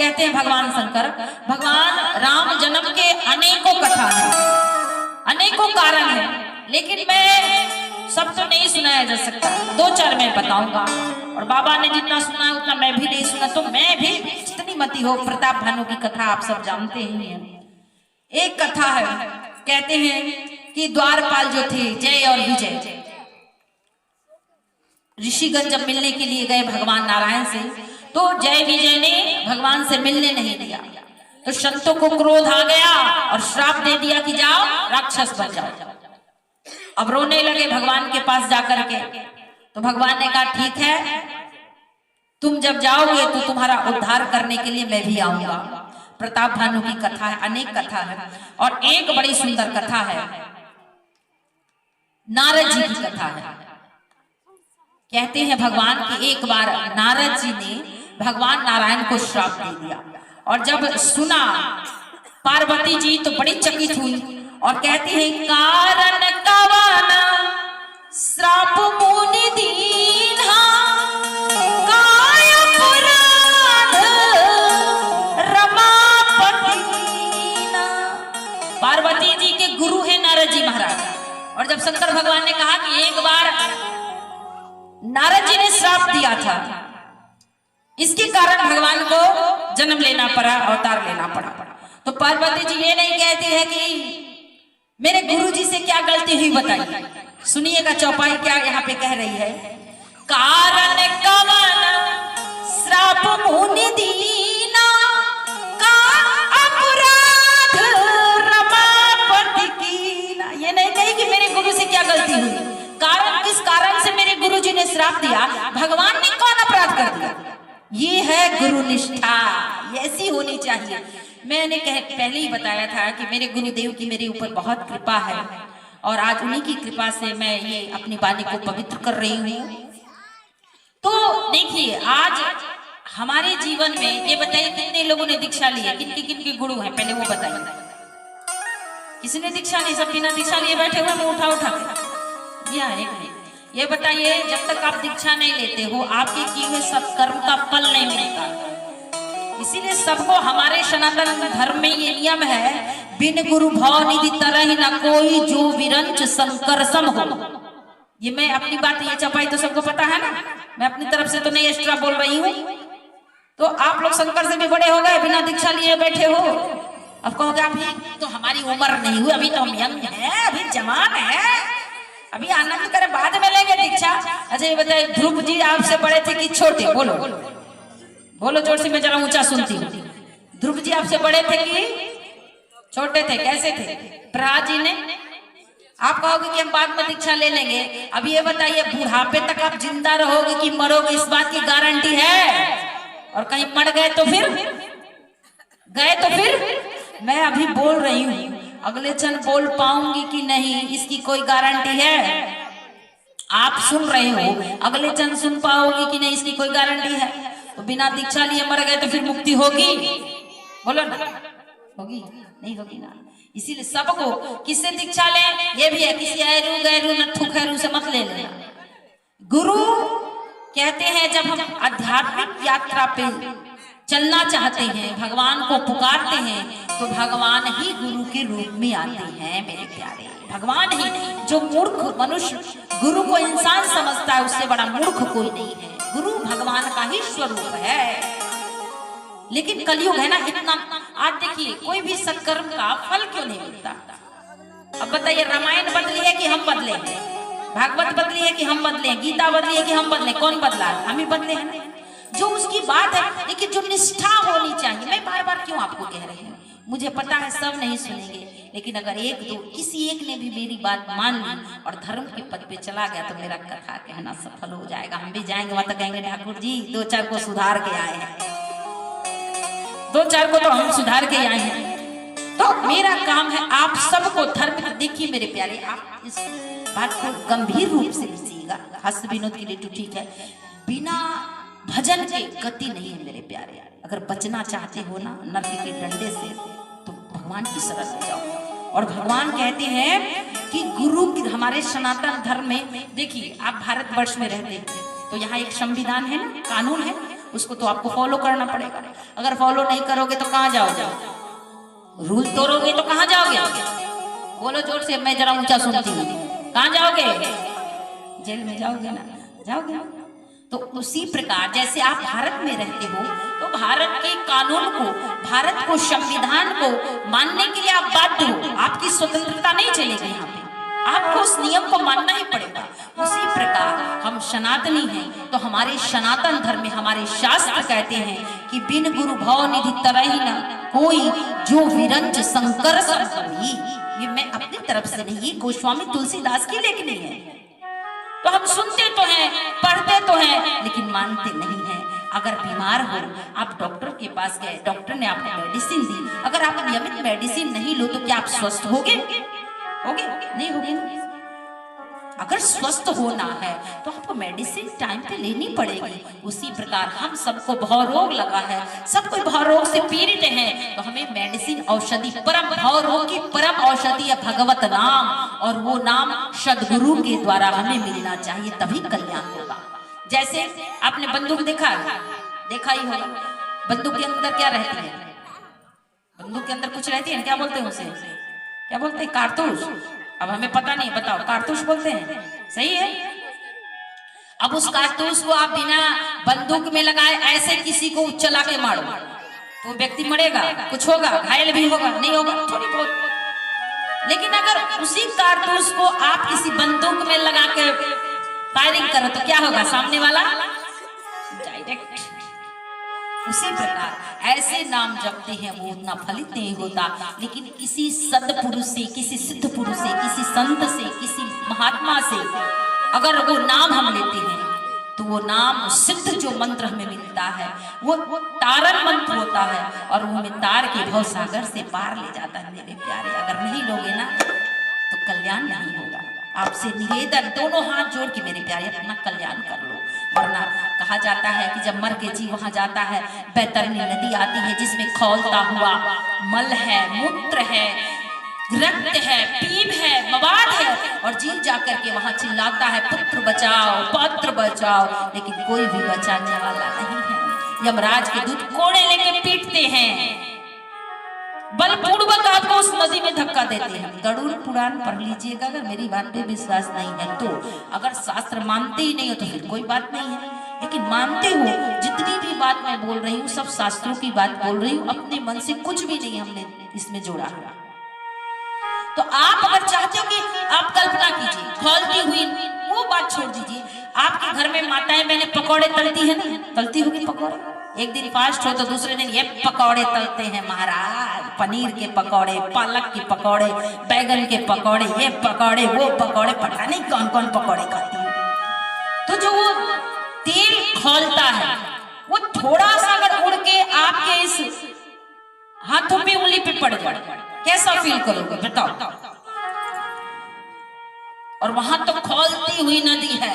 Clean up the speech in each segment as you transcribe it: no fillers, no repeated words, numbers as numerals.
कहते हैं भगवान शंकर, भगवान राम जन्म के अनेकों कथा है, अनेकों कारण है, लेकिन मैं सब तो नहीं सुनाया जा सकता, दो चार मैं बताऊंगा। और बाबा ने जितना सुना है उतना मैं भी नहीं सुना, तो मैं भी जितनी मती हो। प्रताप भानु की कथा आप सब जानते ही हैं। एक कथा है, कहते हैं कि द्वारपाल जो थे जय और विजय, ऋषिगण जब मिलने के लिए गए भगवान नारायण से, तो जय विजय ने भगवान से मिलने नहीं दिया, तो संतों को क्रोध आ गया और श्राप दे दिया कि जाओ राक्षस बन जाओ। अब रोने लगे भगवान के पास जाकर के, तो भगवान ने कहा ठीक है, तुम जब जाओगे तो तुम्हारा उद्धार करने के लिए मैं भी आऊंगा। प्रताप भानु की कथा है, अनेक कथा है, और एक बड़ी सुंदर कथा है, नारद जी की कथा है। कहते हैं भगवान की एक बार नारद जी ने भगवान नारायण को श्राप दे दिया, और जब सुना पार्वती जी तो बड़ी चकित हुई और कहती है कारण कवन श्राप मुनि दीन्हा काय अपराध रमापति दीना। पार्वती जी के गुरु है नारद जी महाराज, और जब शंकर भगवान ने कहा कि एक बार नारद जी ने श्राप दिया था, इसके कारण भगवान को जन्म लेना पड़ा, अवतार लेना पड़ा, तो पार्वती जी ये नहीं कहती है कि मेरे गुरु जी से क्या गलती हुई बताइए। सुनिएगा चौपाई क्या यहाँ पे कह रही है, कारण कवन श्राप मुनि दीना का अपराध रमापति कीना। ये नहीं कही कि मेरे गुरु से क्या गलती हुई, कारण किस कारण से मेरे गुरु जी ने श्राप दिया, भगवान ने कौन अपराध कर दिया। ये है गुरु निष्ठा, ऐसी होनी चाहिए। मैंने पहले ही बताया था कि मेरे गुरुदेव की मेरे ऊपर बहुत कृपा है, और आज उन्हीं की कृपा से मैं ये अपनी वाणी को पवित्र कर रही हूँ। तो देखिए आज हमारे जीवन में ये बताइए कितने लोगों ने दीक्षा ली है, किनके किनके गुरु हैं, पहले वो बताइए। किसी ने दीक्षा नहीं, सब बिना दीक्षा लिए बैठे हुए, मैं उठा के ये बताइए, जब तक आप दीक्षा नहीं लेते हो आपके किए हुए सत्कर्म का फल नहीं मिलता। इसीलिए सबको हमारे सनातन धर्म में ये नियम है, बिन गुरु भाव निधि तरहि न कोई, जो विरंच शंकर सम हो। ये मैं अपनी बात ये चपाई तो सबको पता है ना, मैं अपनी तरफ से तो नहीं एक्स्ट्रा बोल रही हूँ। तो आप लोग शंकर से भी बड़े हो गए, बिना दीक्षा लिए बैठे हो। अब कहोगे अभी तो हमारी उम्र नहीं हुई, अभी तो हम यंग है, अभी जवान है, अभी आनंद करे बाद में लेंगे दीक्षा। अच्छा ये बताइए ध्रुव जी आपसे बड़े थे कि छोटे, बोलो बोलो जोर से, मैं जरा ऊंचा सुनती हूँ। ध्रुव जी आपसे बड़े थे कि छोटे थे, कैसे थे? प्रहलाद जी ने, आप कहोगे कि हम बाद में दीक्षा ले लेंगे। अब ये बताइए बुढ़ापे तक आप जिंदा रहोगे कि मरोगे, इस बात की गारंटी है? और कहीं मर गए तो फिर मैं अभी बोल रही हूँ, अगले क्षण बोल पाऊंगी कि नहीं इसकी कोई गारंटी है? आप सुन रहे हो, अगले क्षण सुन पाओगी कि नहीं इसकी कोई गारंटी है? तो बिना दीक्षा लिए मर गए तो फिर मुक्ति होगी? बोलो ना, होगी? नहीं होगी ना। इसीलिए सबको किससे दीक्षा लें, ये भी है, किसी ऐरू गैरू नट्ठू खैरू से मत ले लेना। गुरु कहते हैं जब हम आध्यात्मिक यात्रा पे चलना चाहते हैं, भगवान को पुकारते हैं, तो भगवान ही गुरु के रूप में आते हैं मेरे प्यारे। भगवान ही, जो मूर्ख मनुष्य गुरु को इंसान समझता है उससे बड़ा मूर्ख कोई नहीं है। गुरु भगवान का ही स्वरूप है। लेकिन कलयुग है ना इतना, आज देखिए कोई भी सत्कर्म का फल क्यों नहीं मिलता। अब बताइए रामायण बदली है कि हम बदले, भागवत बदली है कि हम बदले, गीता बदली है कि हम बदले, कौन बदला? हम ही बदले हैं। जो उसकी बात है, लेकिन जो निष्ठा होनी चाहिए, मैं बार बार क्यों आपको कह रही हूँ, मुझे पता है सब नहीं सुनेंगे, लेकिन अगर एक दो किसी एक ने भी मेरी बात मान ली और धर्म के पद पे चला गया तो मेरा कथा कहना सफल हो जाएगा। हम भी जाएंगे वहां तक कहेंगे ठाकुर जी दो चार को सुधार के आए हैं, दो चार को तो हम सुधार के आए हैं। तो मेरा काम है आप सबको धर्म, देखिए मेरे प्यारे, आप इस बात को गंभीर रूप से लीजिएगा। हास्य विनोद के लिए तो ठीक है, बिना भजन के गति नहीं है मेरे प्यारे। अगर बचना चाहते हो ना नरक के डंडे से, तो भगवान की शरण में जाओ। और भगवान कहते हैं कि गुरु की, हमारे सनातन धर्म में देखिए, आप भारतवर्ष में रहते हैं तो यहाँ एक संविधान है ना, कानून है, उसको तो आपको फॉलो करना पड़ेगा। अगर फॉलो नहीं करोगे तो कहाँ जाओगे? रूल तोड़ोगे तो कहाँ जाओगे? बोलो जोर से, मैं जरा ऊंचा सुनती हूँ। कहाँ जाओगे? जेल में जाओगे ना, जाओगे। तो उसी प्रकार जैसे आप भारत में रहते हो तो भारत के कानून को, भारत को, संविधान को मानने के लिए आप बाध्य हो। आपकी स्वतंत्रता नहीं चलेगी यहाँ पे, आपको उस नियम को मानना ही पड़ेगा। उसी प्रकार हम सनातनी हैं तो हमारे सनातन धर्म में हमारे शास्त्र कहते हैं कि बिन गुरु भव निधि तरहि न कोई, जो विरंच संकर संतोई। ये मैं अपनी तरफ से नहीं, ये गोस्वामी तुलसीदास की लेखनी है। तो हम सुनते तो हैं, पढ़ते तो हैं, लेकिन मानते नहीं हैं। अगर बीमार हो, आप डॉक्टर के पास गए, डॉक्टर ने आपको मेडिसिन दी, अगर आप नियमित मेडिसिन नहीं लो तो क्या आप स्वस्थ होगे? नहीं होगे। अगर स्वस्थ होना है तो आपको मेडिसिन टाइम पे लेनी पड़ेगी। उसी प्रकार हम सबको भव रोग लगा है, सब कोई भव रोग से पीड़ित हैं, तो हमें मेडिसिन, औषधि, परम भव रोग की परम औषधि है भगवत नाम, और वो नाम सदगुरु के द्वारा हमें मिलना चाहिए, तभी कल्याण होगा। जैसे आपने बंदूक देखा ही होगा, बंदूक के अंदर क्या रहती है? बंदूक के अंदर कुछ रहती है, क्या बोलते हैं उसे? क्या बोलते हैं? कारतूस। अब हमें पता नहीं, बताओ, कारतूस बोलते हैं, सही है। अब उस कारतूस को आप बिना बंदूक में लगाए ऐसे किसी को चला के मारो तो व्यक्ति मरेगा, कुछ होगा, घायल भी होगा, नहीं होगा, थोड़ी बहुत। लेकिन अगर उसी कारतूस को आप किसी बंदूक में लगा के फायरिंग करो तो क्या होगा? सामने वाला डायरेक्ट। उसी प्रकार ऐसे नाम जपते हैं वो उतना फलित नहीं होता, लेकिन किसी सद्पुरुष से, किसी सिद्ध पुरुष से, किसी संत से, किसी महात्मा से अगर वो नाम हम लेते हैं तो वो नाम सिद्ध जो मंत्र हमें मिलता है वो तारन मंत्र होता है, और वो हमें तार के भव सागर से पार ले जाता है। मेरे प्यारे, अगर नहीं लोगे ना तो कल्याण नहीं होगा। आपसे निवेदन, दोनों हाथ जोड़ के मेरे प्यारे अपना कल्याण कर लो, वरना कहा जाता है कि जब मर के जीव वहां जाता है, बैतरनी नदी आती है जिसमें खौलता हुआ मल है, मूत्र है, रक्त है, पीप है, मवाद है, और जीव जाकर के वहां चिल्लाता है पुत्र बचाओ, पत्र बचाओ, लेकिन कोई भी बचाने वाला नहीं है। यमराज के दूत कोड़े लेके पीटते हैं, बलपूर्वक आपको उस नदी में धक्का देते हैं। गरुड़ पुराण पढ़ लीजिएगा, अगर मेरी बात पे विश्वास नहीं है तो। अगर शास्त्र मानते ही नहीं हो तो फिर कोई बात नहीं है, लेकिन मानते हो, जितनी भी बात मैं बोल रही हूँ सब शास्त्रों की बात बोल रही हूँ, अपने मन से कुछ भी नहीं हमने इसमें जोड़ा है। तो आप अगर चाहते हो कि आप कल्पना कीजिए, खौलती हुई, वो बात छोड़ दीजिए, आपके घर में माताएं बहनें पकौड़े तलती है ना, तलती होगी पकौड़े। एक दिन फास्ट हो तो दूसरे दिन ये पकौड़े तलते हैं महाराज, पनीर के पकौड़े, पालक के पकौड़े, बैगन के पकौड़े, ये पकौड़े, वो पकौड़े, पता नहीं कौन कौन पकौड़े खाती है। तो जो वो तेल खौलता है वो थोड़ा सा अगर उड़ के आपके इस हाथों पे, उंगली पे पड़ जाए, कैसा फील करोगे बताओ? और वहां तो खौलती हुई नदी है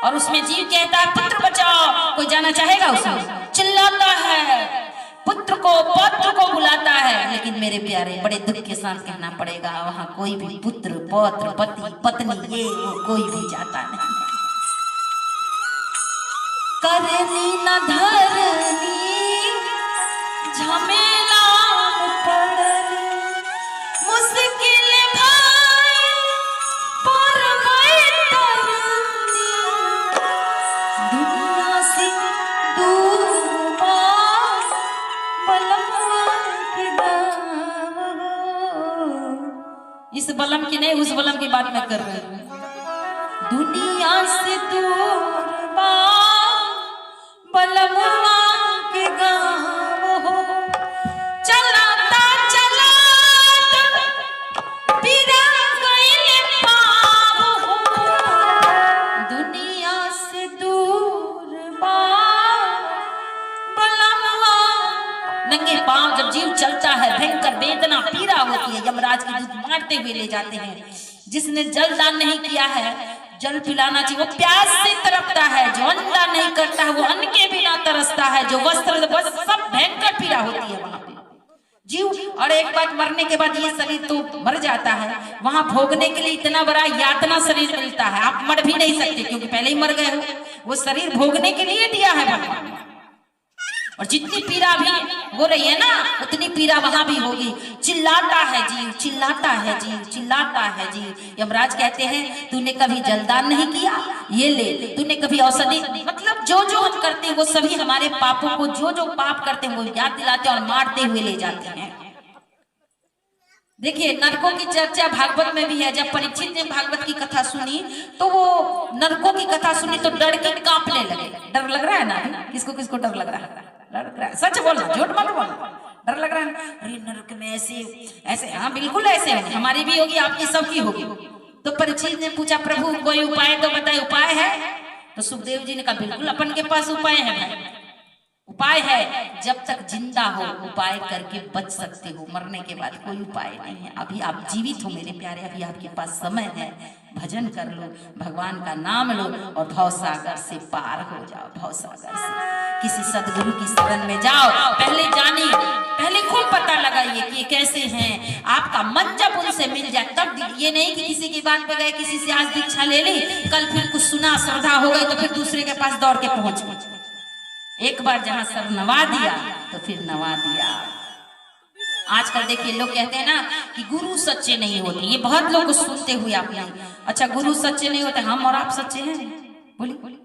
और उसमें जीव कहता है पुत्र बचाओ, कोई जाना चाहेगा उसमें? चिल्लाता है, पुत्र को, पौत्र को बुलाता है, लेकिन मेरे प्यारे बड़े दुख के साथ कहना पड़ेगा वहां कोई भी पुत्र, पौत्र, पति, पत्नी, ये वो कोई भी जाता नहीं। करनी न धरनी झमेला पड़नी, मुश्किल भाई पर बैठनी, दुनिया से दूर बलमवा के गाँव। इस बलम की नहीं, उस बलम की बात मैं कर रही हूँ। दुनिया से दूर बलमवा के गाँव, चलाता चलाता पिरा गइल पाँव, दुनिया से दूर बलमवा। नंगे पाँव जब जीव चलता है, भयंकर वेदना, पीड़ा होती है, यमराज के दूत मारते हुए ले जाते हैं। जिसने जल दान नहीं किया है, जल पिलाना चाहिए, वो प्यास से तड़पता है। जो अन्न दान नहीं करता है वो अन्न के बिना तरसता है। जो वस्त्र, बस सब भयंकर पीड़ा होती है वहां पे जीव। और एक बात, मरने के बाद ये शरीर तो मर जाता है, वहां भोगने के लिए इतना बड़ा यातना शरीर मिलता है। आप मर भी नहीं सकते क्योंकि पहले ही मर गए हो, वो शरीर भोगने के लिए दिया है भगवान। और जितनी पीड़ा भी हो रही है ना उतनी पीड़ा वहां भी होगी। चिल्लाता है जीव, चिल्लाता है जीव, चिल्लाता है जीव। यमराज कहते हैं तूने कभी जलदान नहीं किया, ये ले। तूने कभी औषधि, मतलब जो जो हम करते हैं वो सभी हमारे पापों को, जो जो पाप करते हैं वो याद दिलाते हैं और मारते हुए ले जाते हैं। देखिए नरकों की चर्चा भागवत में भी है। जब परीक्षित ने भागवत की कथा सुनी तो वो नरकों की कथा सुनी तो डर के कांपने लगे। डर लग रहा है ना? किसको किसको डर लग रहा है? लग रहा है, सच बोलना, झूठ मत बोलना। डर लग रहा है? अरे नरक में ऐसे ऐसे, हाँ बिल्कुल ऐसे है, हमारी भी होगी, आपकी सबकी होगी। तो परीक्षित ने पूछा प्रभु कोई उपाय तो बताए, उपाय है? तो सुखदेव जी ने कहा बिल्कुल अपन के पास उपाय है भाई, उपाय है। जब तक जिंदा हो उपाय करके बच सकते हो, मरने के बाद कोई उपाय नहीं है। अभी आप जीवित हो मेरे प्यारे, अभी आपके पास समय है, भजन कर लो, भगवान का नाम लो और भवसागर से पार हो जाओ। भवसागर से किसी सदगुरु की शरण में जाओ, पहले जानिए, पहले खूब पता लगाइए कि ये कैसे हैं। आपका मन जब उनसे मिल जाए तब, ये नहीं कि किसी की बात पे गए, किसी से आज दीक्षा ले ली, कल फिर कुछ सुना श्रद्धा हो गई तो फिर दूसरे के पास दौड़ के पहुंच गए। एक बार जहां सर नवा दिया तो फिर नवा दिया। आजकल देखिए लोग कहते हैं ना कि गुरु सच्चे नहीं होते, ये बहुत लोग सुनते हुए आपने, अच्छा गुरु सच्चे नहीं होते, हम और आप सच्चे हैं? बोलिए।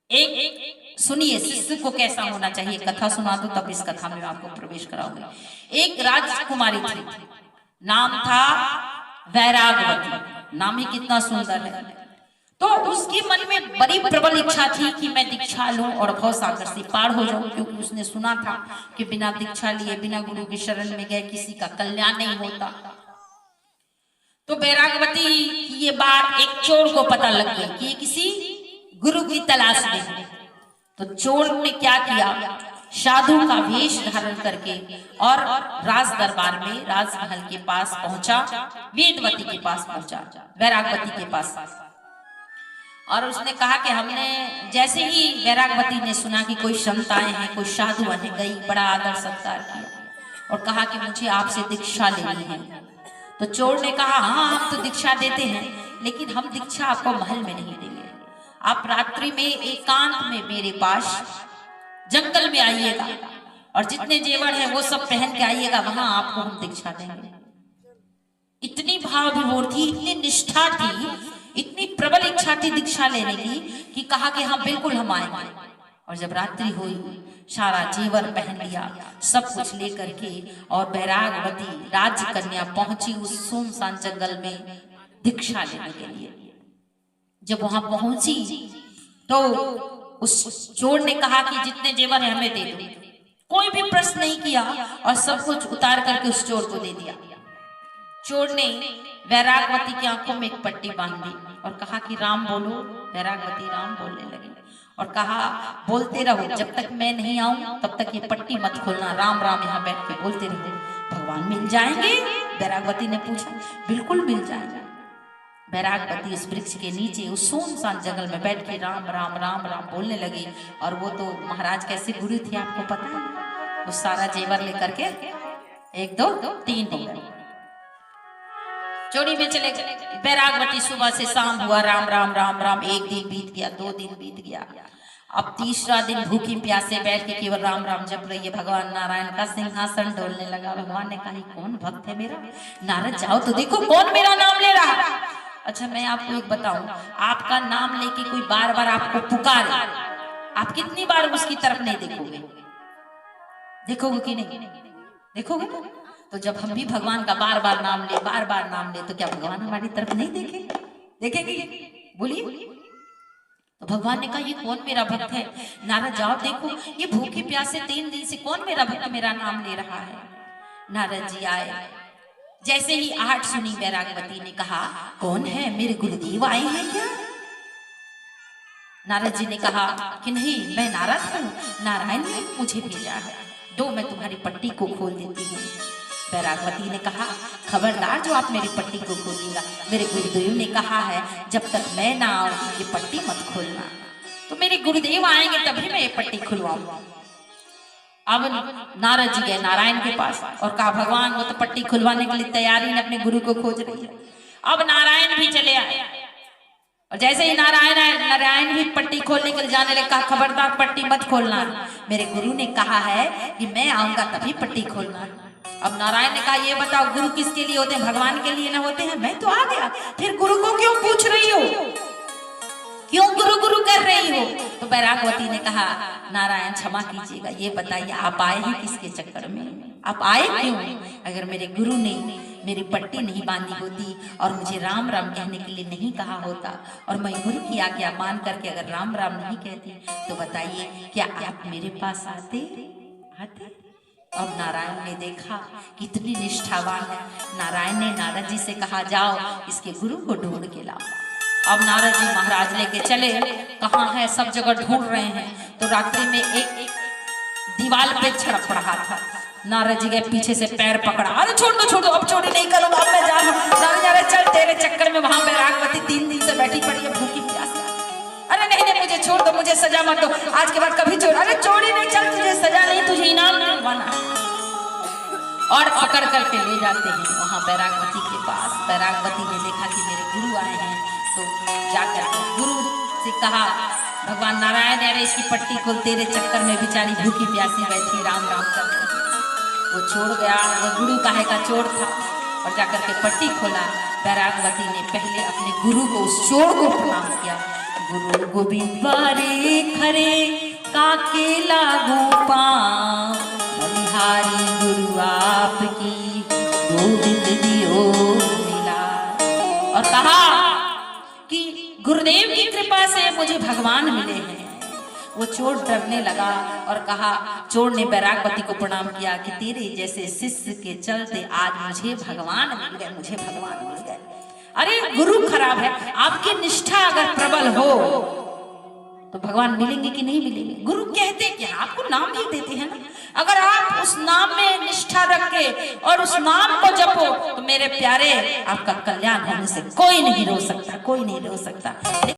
एक सुनिए शिष्य को कैसा होना चाहिए, कथा सुना दो तब इस कथा में आपको प्रवेश कराऊंगी। एक राजकुमारी थी, नाम था वैरागवती। नाम ही कितना सुंदर है। तो उसके मन में बड़ी प्रबल इच्छा थी कि मैं दीक्षा लूं और भवसागर से पार हो जाऊं, क्योंकि उसने सुना था कि बिना दीक्षा लिए, बिना गुरु की शरण में गए किसी का कल्याण नहीं होता। तो वैरागवती की ये बात एक चोर को पता लग गई कि ये किसी गुरु की तलाश में है। तो चोर ने क्या किया, साधु का वेश धारण करके और राज दरबार में, राजमहल के पास पहुंचा, वेदवती के पास पहुंचा, वैरागवती के पास। और उसने कहा कि हमने, जैसे ही वैरागवती ने सुना कि कोई संत आए हैं, कोई साधु आने, गई, बड़ा आदर सत्कार किया और कहा कि मुझे आपसे दीक्षा लेनी है। तो चोर ने कहा हाँ हम तो दीक्षा देते हैं, लेकिन हम दीक्षा आपको महल में नहीं देंगे। आप रात्रि में एकांत में मेरे पास जंगल में आइएगा और जितने जेवर है वो सब पहन के आइएगा, वहां आपको हम दीक्षा देंगे। इतनी भाव विभोर थी, इतनी निष्ठा थी, इतनी प्रबल इच्छा थी दीक्षा लेने की कि कहा कि हाँ बिल्कुल हम आएंगे। और जब रात्रि हुई सारा जेवर पहन लिया, सब कुछ लेकर के, और वैरागवती राजकन्या पहुंची उस सुनसान जंगल में दीक्षा लेने के लिए। जब वहां पहुंची तो उस चोर ने कहा कि जितने जेवर है हमें दे दो। कोई भी प्रश्न नहीं किया और सब कुछ उतार करके उस चोर को दे दिया। चोर ने वैरागवती की आंखों में एक पट्टी बांध दी और कहा कि राम बोलो। वैरागवती राम बोलने लगी और कहा बोलते रहो, जब तक मैं नहीं आऊं तब तक ये पट्टी मत खोलना, राम राम यहाँ बैठ के बोलते रहो। भगवान मिल जाएंगे? वैरागवती ने पूछा। बिल्कुल मिल जाएंगे। वैरागवती उस वृक्ष के नीचे उस सुनसान जंगल में बैठ के राम राम राम राम बोलने लगी। और वो तो महाराज कैसे गुरु थे आपको पता है, वो सारा जेवर लेकर के 1 2 3 हो गए, चोरी में चले गए। वैरागवती सुबह से शाम हुआ राम राम राम राम, 1 दिन बीत गया, 2 दिन बीत गया, अब तीसरा दिन भूखी प्यासे बैठ के केवल राम राम जप रही है। भगवान नारायण का सिंहासन डोलने लगा। भगवान ने कहा कौन भक्त है मेरा? नारद जाओ तो देखो कौन मेरा नाम ले रहा है। अच्छा मैं आपको एक बताऊं, आपका नाम लेके कोई बार बार आपको पुकारे, आप कितनी बार उसकी तरफ नहीं देखोगे? देखोगे कि नहीं? देखोगे। तो जब हम भी भगवान का बार बार नाम ले, बार बार नाम ले, तो क्या भगवान हमारी तरफ नहीं देखेंगे? देखेंगे? बोलिए। तो भगवान ने कहा ये कौन मेरा भक्त है? नारद जाओ देखो, ये भूखे प्यासे 3 दिन से कौन मेरा भक्त मेरा नाम ले रहा है। नारद जी आए, जैसे ही आहट सुनी वैरागवती ने कहा कौन है? मेरे गुरुदेव आए हैं क्या? नारद जी ने कहा कि नहीं, मैं नारद हूँ, नारायण ने मुझे भेजा है, दो मैं तुम्हारी पट्टी को खोल देती हूँ। वैरागवती ने कहा खबरदार जो आप मेरी पट्टी को खोलिएगा, मेरे गुरुदेव ने कहा है जब तक मैं ना आऊं ये पट्टी मत खोलना। तो मेरे गुरुदेव आएंगे तभी मैं ये पट्टी खुलवाऊंगा। अब नारद जी गए नारायण के पास और कहा भगवान वो तो पट्टी खुलवाने के लिए तैयारी ने अपने गुरु को खोज रही है। अब नारायण भी चले आए और जैसे ही नारायण भी पट्टी खोलने के लिए जाने लगे, कहा खबरदार पट्टी मत खोलना, मेरे गुरु ने कहा है कि मैं आऊंगा तभी पट्टी खोलना। अब नारायण ने कहा ये बताओ गुरु किसके लिए होते हैं? भगवान के लिए ना होते हैं? मैं तो आ गया, फिर गुरु को क्यों पूछ रही हो, क्यों गुरु गुरु कर रही हो? तो बैरागवती ने कहा नारायण क्षमा कीजिएगा, ये बताइए आप आए हैं किसके चक्कर में, आप आए क्यों? अगर मेरे गुरु ने मेरी पट्टी नहीं बांधी होती और मुझे राम राम कहने के लिए नहीं कहा होता और मैं गुरु की आज्ञा मान करके अगर राम राम नहीं कहती तो बताइए क्या आप मेरे पास आते? अब नारायण ने देखा कितनी निष्ठावान है। नारायण ने नारद जी से कहा जाओ इसके गुरु को ढूंढ के लाओ। अब नारद जी महाराज लेके चले, कहाँ है सब जगह ढूंढ रहे हैं। तो रात्रि में एक दीवार पे छड़प रहा था, नारद जी के पीछे से पैर पकड़ा, अरे छोड़ दो अब चोरी नहीं करूंगा, अब मैं जा रहा हूँ। चल तेरे चक्कर में वहां बैरागवती 3 दिन से बैठी पड़ी है भूखी प्यासी। अरे नहीं मुझे छोड़ दो, मुझे सजा मत दो, आज के बाद कभी चोर, अरे चोरी नहीं, चल तुझे सजा नहीं, तुझे इनाम दिलवाना। और पकड़ करके ले जाते हैं वहां बैरागवती के पास। बैरागवती ने देखा कि मेरे गुरु आए हैं, तो जाकर गुरु से कहा भगवान नारायण अरे इसकी पट्टी खोल, तेरे चक्कर में बेचारी भूखी प्यासी बैठी राम राम कर रही। वो छोड़ गया, वो गुरु काहे का चोर था, और जाकर के पट्टी खोला। बैरागवती ने पहले अपने गुरु को, उस चोर को प्रणाम किया। गुरु गोविंद बारे खरे काके लागू पाँव, बलिहारी गुरु आपकी गोविंद दियो मिला। और कहा कि गुरुदेव की कृपा से मुझे भगवान मिले हैं। वो चोर डरने लगा और कहा, चोर ने बैरागवती को प्रणाम किया कि तेरे जैसे शिष्य के चलते आज मुझे भगवान मिल गए, मुझे भगवान मिल गए। अरे गुरु खराब है, आपकी निष्ठा अगर प्रबल हो तो भगवान मिलेंगे कि नहीं मिलेंगे? गुरु कहते कि आपको नाम भी देते हैं ना, अगर आप उस नाम में निष्ठा रख के और उस नाम को जपो तो मेरे प्यारे आपका कल्याण होने से कोई नहीं रोक सकता, कोई नहीं रोक सकता।